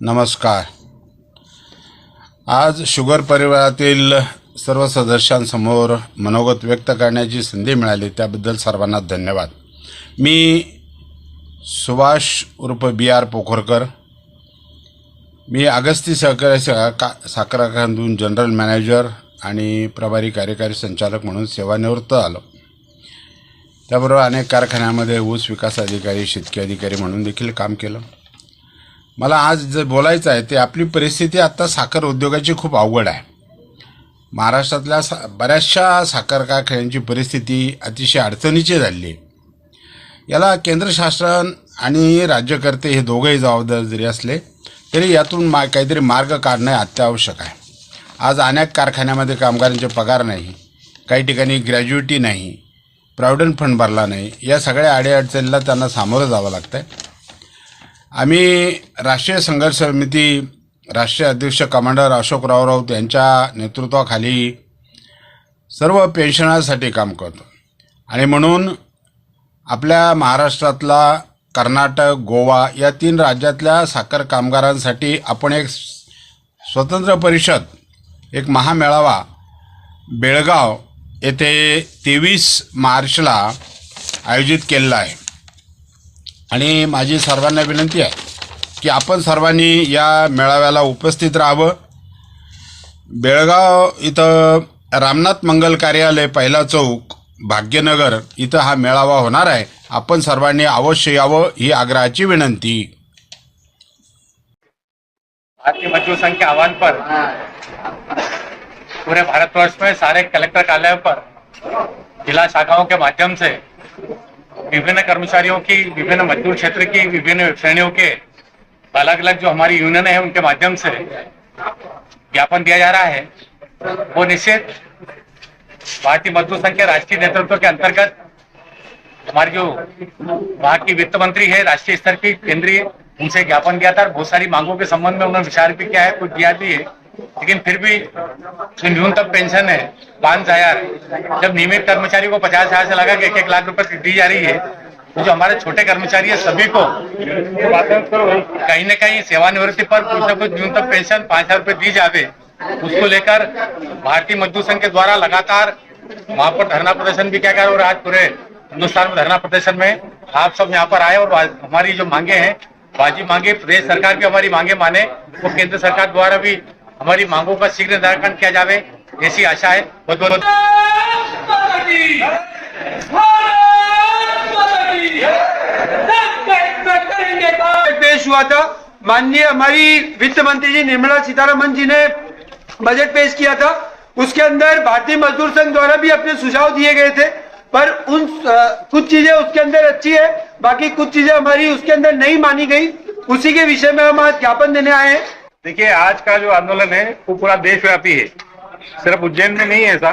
नमस्कार. आज शुगर परिवारातील सर्व सदस्यांसमोर मनोगत व्यक्त करण्याची संधी मिळाली त्याबद्दल सर्वांना धन्यवाद. मी सुभाष उर्फ BR पोखरकर. मी अगस्ती सहकारी साखर कारखान्यातून जनरल मॅनेजर आणि प्रभारी कार्यकारी संचालक म्हणून सेवानिवृत्त आलो. त्याबरोबर अनेक कारखान्यामध्ये ऊस विकास अधिकारी, शेतकी अधिकारी म्हणून देखील काम केलं. मला आज जे बोलायचं आहे ते आपली परिस्थिती आत्ता साखर उद्योगाची खूप अवघड आहे. महाराष्ट्रातल्या बऱ्याचशा साखर कारखान्यांची परिस्थिती अतिशय अडचणीची झाली आहे. याला केंद्र शासन आणि राज्यकर्ते हे दोघंही जबाबदार जरी असले तरी यातून काहीतरी मार्ग काढणे अत्यावश्यक आहे. आज अनेक कारखान्यामध्ये कामगारांचे पगार नाही, काही ठिकाणी ग्रॅज्युइटी नाही, प्रॉव्हिडंट फंड भरला नाही. या सगळ्या अडीअडचणीला त्यांना सामोरं जावं लागतं आहे. आम्ही राष्ट्रीय संघर्ष समिती राष्ट्रीय अध्यक्ष कमांडर अशोकराव राऊत यांच्या नेतृत्वाखाली सर्व पेन्शनर्ससाठी काम करतो आणि म्हणून आपल्या महाराष्ट्रातला कर्नाटक, गोवा या 3 राज्यातल्या साखर कामगारांसाठी आपण एक स्वतंत्र परिषद, एक महामेळावा बेळगाव येथे 23 मार्चला आयोजित केलेला आहे. आणि माझी सर्वांना विनंती आहे की आपण सर्वांनी या मेळाव्याला उपस्थित राहावं. बेळगाव इथं रामनाथ मंगल कार्यालय, पहिला चौक, भाग्यनगर इथं हा मेळावा होणार आहे. आपण सर्वांनी अवश्य यावं ही आग्रहाची विनंती. भारतीय मजदूर संघ के आह्वान पर पूरे भारतवर्ष में सारे कलेक्टर कार्यालयों पर जिला शाखाओं के माध्यम से विभिन्न कर्मचारियों की, विभिन्न मजदूर क्षेत्र की, विभिन्न श्रेणियों के अलग अलग जो हमारी यूनियन है उनके माध्यम से ज्ञापन दिया जा रहा है. वो निश्चित भारतीय मजदूर संघ के राष्ट्रीय नेतृत्व के अंतर्गत हमारी जो वहाँ की वित्त मंत्री है, राष्ट्रीय स्तर की केंद्रीय, उनसे ज्ञापन दिया था और बहुत सारी मांगों के संबंध में उन्होंने विचार भी किया है, कुछ दिया भी है. लेकिन फिर भी जो न्यूनतम पेंशन है 5,000, जब नियमित कर्मचारी को 50,000 से लगा के 1-1 लाख रुपए दी जा रही है, तो जो हमारे छोटे कर्मचारी है सभी को कहीं न कहीं सेवानिवृत्ति पर कुछ न कुछ न्यूनतम पेंशन 5,000 रुपए दी जावे, उसको लेकर भारतीय मजदूर संघ के द्वारा लगातार वहां पर धरना प्रदर्शन भी किया गया. और आज पूरे हिंदुस्तान में धरना प्रदर्शन में आप सब यहाँ पर आए और हमारी जो मांगे हैं, वाजिब मांगे, प्रदेश सरकार भी हमारी मांगे माने, वो केंद्र सरकार द्वारा भी हमारी मांगों का शीघ्र निराकरण किया जावे, ऐसी आशा है. बहुत बहुत पेश हुआ था. माननीय हमारी वित्त मंत्री जी निर्मला सीतारमण जी ने बजट पेश किया था. उसके अंदर भारतीय मजदूर संघ द्वारा भी अपने सुझाव दिए गए थे, पर उन कुछ चीजें उसके अंदर अच्छी है, बाकी कुछ चीजें हमारी उसके अंदर नहीं मानी गई. उसी के विषय में हम आज ज्ञापन देने आए हैं. देखिए, आज का जो आंदोलन है वो पूरा देशव्यापी है, सिर्फ उज्जैन में नहीं है. ऐसा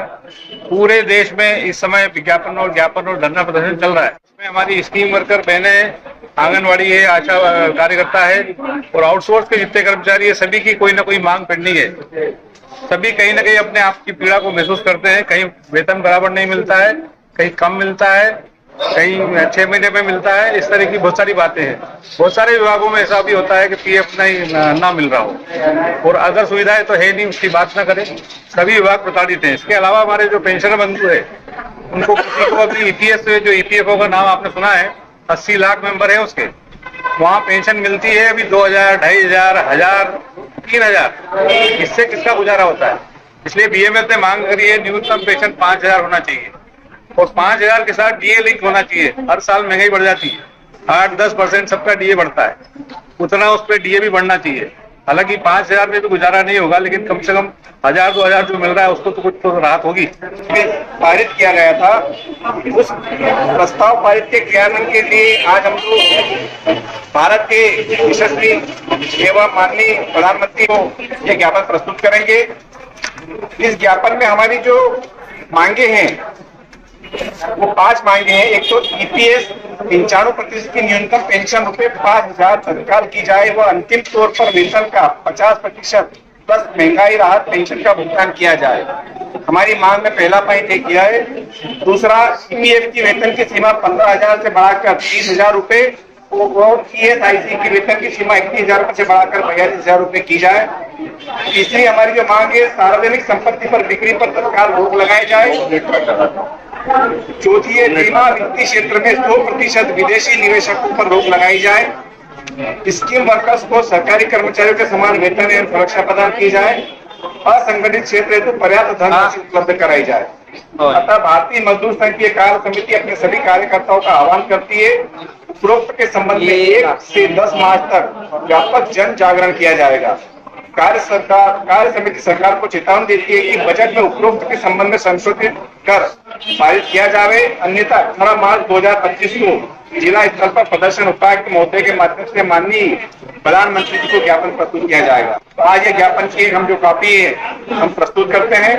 पूरे देश में इस समय विज्ञापन और ज्ञापन और धरना प्रदर्शन चल रहा है. इसमें हमारी स्कीम वर्कर बहनें, आंगनवाड़ी है, आशा कार्यकर्ता है और आउटसोर्स के जितने कर्मचारी है, सभी की कोई ना कोई मांग पेंडिंग है. सभी कहीं ना कहीं अपने आप की पीड़ा को महसूस करते हैं. कहीं वेतन बराबर नहीं मिलता है, कहीं कम मिलता है, कहीं 6 महीने में मिलता है. इस तरह की बहुत सारी बातें हैं. बहुत सारे विभागों में ऐसा भी होता है कि PF नहीं ना मिल रहा हो और अगर सुविधाएं तो है नहीं, उसकी बात ना करें. सभी विभाग प्रताड़ित हैं. इसके अलावा हमारे जो पेंशनर बंधु है उनको किसी को अभी EPS जो EPFO का नाम आपने सुना है, 80 लाख मेंबर है उसके, वहाँ पेंशन मिलती है अभी 2,000, 2,500, 1,000, 3,000. इससे किसका गुजारा होता है? इसलिए BMF ने मांग करी है न्यूनतम पेंशन 5,000 होना चाहिए और 5,000 के साथ DA लिंक होना चाहिए. हर साल महंगाई बढ़ जाती है, 8-10% सबका DA बढ़ता है, उतना उस पर DA भी बढ़ना चाहिए. हालांकि 5,000 में भी गुजारा नहीं होगा, लेकिन कम से कम 1,000-2,000 जो मिल रहा है उसको तो कुछ तो राहत होगी. पारित किया गया था. उस प्रस्ताव पारित के क्रियान्वयन के लिए आज हम लोग भारत के यशस्वी एवं माननीय प्रधानमंत्री को ये ज्ञापन प्रस्तुत करेंगे. इस ज्ञापन में हमारी जो मांगे हैं वो 5 मांगे हैं. एक तो EPS 95% की न्यूनतम पेंशन रुपए 5,000 तत्काल की जाए, वह अंतिम तौर पर वेतन का 50% प्लस महंगाई राहत पेंशन का भुगतान किया जाए. हमारी मांग में पहला पॉइंट ये किया है. दूसरा, EPF की वेतन की सीमा 15,000 से बढ़ाकर 30,000 रुपए और ESIC की वेतन की सीमा 31,000 रुपए से बढ़ाकर 42,000 रुपए की जाए। तीसरी हमारी जो मांग है, सार्वजनिक संपत्ति पर बिक्री पर तत्काल रोक लगाई जाए। चौथी है, बीमा वित्तीय क्षेत्र में 100% विदेशी निवेशकों पर रोक लगाई जाए। स्कीम वर्कर्स को सरकारी कर्मचारियों के समान वेतन एवं सुरक्षा प्रदान की जाए। असंगठित क्षेत्र हेतु पर्याप्त धनराशि उपलब्ध कराई जाए। अतः भारतीय मजदूर संघ की कार्य समिति अपने सभी कार्यकर्ताओं का आह्वान करती है, उपरोक्त के संबंध में 1 से 10 मार्च तक व्यापक जन जागरण किया जाएगा। कार्य समिति सरकार को चेतावनी देती है कि बजट में उपरोक्त के संबंध में संशोधित कर पारित किया जावे, अन्यथा 18 मार्च 2025 को जिला स्तर पर प्रदर्शन उपायुक्त महोदय के माध्यम से माननीय प्रधानमंत्री जी को ज्ञापन प्रस्तुत किया जाएगा। तो आज ये ज्ञापन की हम जो कॉपी है हम प्रस्तुत करते हैं।